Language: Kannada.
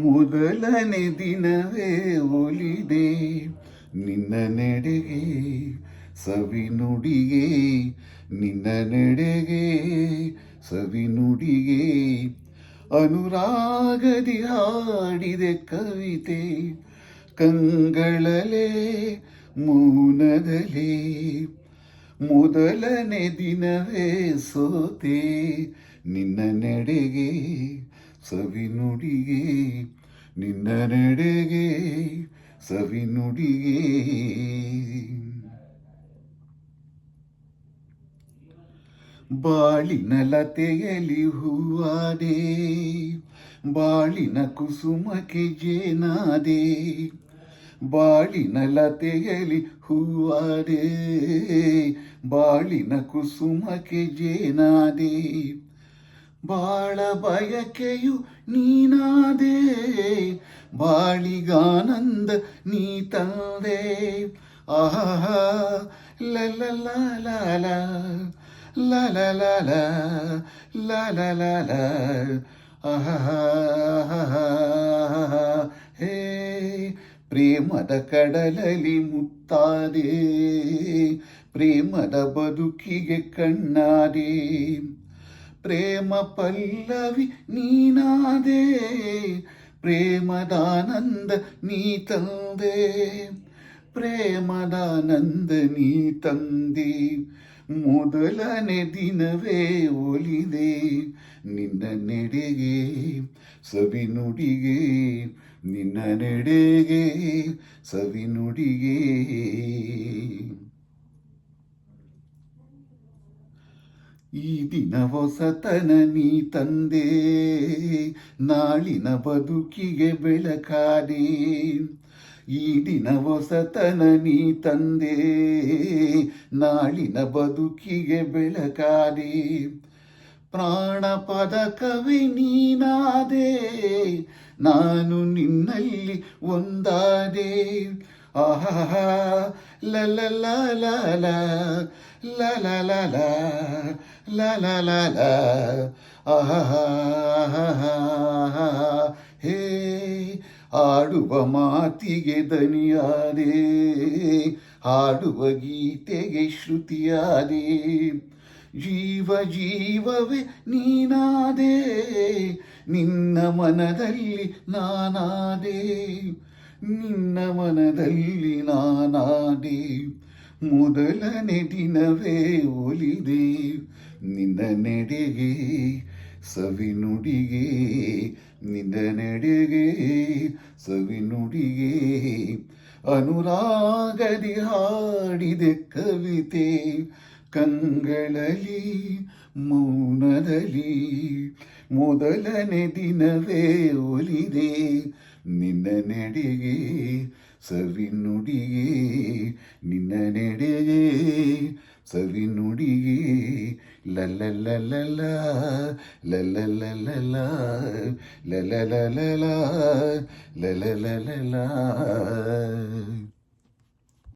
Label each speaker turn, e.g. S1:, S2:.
S1: ಮೊದಲನೇ ದಿನವೇ ಒಲಿದೆ ನಿನ್ನ ನೆಡೆಗೆ, ಸವಿ ನುಡಿಗೆ ನಿನ್ನ ನೆಡೆಗೆ, ಸವಿ ನುಡಿಗೆ ಅನುರಾಗದಿ ಹಾಡಿದೆ ಕವಿತೆ, ಕಂಗಳಲೆ ಮೌನದಲೇ ಮೊದಲನೇ ದಿನವೇ ಸೋತೆ ನಿನ್ನ ನೆಡೆಗೆ, ಸವಿ ನುಡಿಗೆ ನಿನ್ನ ನೆಡೆಗೆ, ಸವಿ ನುಡಿಗೆ. ಬಾಳಿನ ಲತೆಯಲಿ ಹೂವಾದೆ, ಬಾಳಿನ ಕುಸುಮಕ್ಕೆ ಜೇನಾದೆ, ಬಾಳಿನ ಲತೆಯಲಿ ಹೂವಾದೆ, ಬಾಳಿನ ಕುಸುಮಕ್ಕೆ ಜೇನಾದೆ, ಬಾಳ ಬಯಕೆಯು ನೀನಾದೆ, ಬಾಳಿಗಾನಂದ ನೀ ತಂದೆ. ಆಹಾ ಲಲ ಲಾಲ ಲಾಲ ಲಾಲ ಲಾಲ ಆಹಾ ಹೇ ಪ್ರೇಮದ ಕಡಲಲ್ಲಿ ಮುತ್ತಾದೆ, ಪ್ರೇಮದ ಬದುಕಿಗೆ ಕಣ್ಣಾದೆ, ಪ್ರೇಮ ಪಲ್ಲವಿ ನೀನಾದೆ, ಪ್ರೇಮದಾನಂದ ನೀ ತಂದೆ, ಪ್ರೇಮದಾನಂದ ನೀ ತಂದೆ. ಮೊದಲನೇ ದಿನವೇ ಒಲಿದೆ ನಿನ್ನ ನೆಡೆಗೆ, ಸವಿ ನುಡಿಗೆ ನಿನ್ನ ನೆಡೆಗೆ, ಸವಿ ನುಡಿಗೆ. ಈ ದಿನ ಹೊಸತನ ನೀ ತಂದೆ, ನಾಳಿನ ಬದುಕಿಗೆ ಬೆಳಕಾದೆ, ಈ ದಿನ ಹೊಸತನ ನೀ ತಂದೆ, ನಾಳಿನ ಬದುಕಿಗೆ ಬೆಳಕಾದೆ, ಪ್ರಾಣ ಪದಕವೇ ನೀನಾದೆ, ನಾನು ನಿನ್ನಲ್ಲಿ ಒಂದಾದೆ. ಆಹಾ ಲಲ ಲಾಲ ಲಾಲ ಲಾಲ ಲಾಲ ಆಹಾ ಹೇ ಆಡುವ ಮಾತಿಗೆ ದನಿಯಾದೆ, ಹಾಡುವ ಗೀತೆಗೆ ಶ್ರುತಿಯಾದೆ, ಜೀವ ಜೀವವೇ ನೀನಾದೆ, ನಿನ್ನ ಮನದಲ್ಲಿ ನಾನಾದೆ, ನಿನ್ನ ಮನದಲ್ಲಿ ನಾನಾದೆ. ಮೊದಲನೇ ದಿನವೇ ಒಲಿದೆ ನಿನ್ನ ನೆಡೆಗೆ, ಸವಿ ನುಡಿಗೆ ನಿನ್ನ ನೆಡೆಗೆ, ಸವಿ ನುಡಿಗೆ ಅನುರಾಗದಿ ಹಾಡಿದೆ ಕವಿತೆ, ಕಂಗಳಲಿ ಮೌನದಲ್ಲಿ ಮೊದಲನೇ ದಿನವೇ ಒಲಿದೆ ನಿನ್ನ ನೆಡೆಗೆ, ಸವಿ ನುಡಿಗೆ ನಿನ್ನ ನೆಡೆಗೆ, ಸವಿ ನುಡಿಗೆ ಲಲ ಲಲ ಲಲ ಲಲ ಲಲ ಲಲ ಲಲ ಲಲ ಲಲ.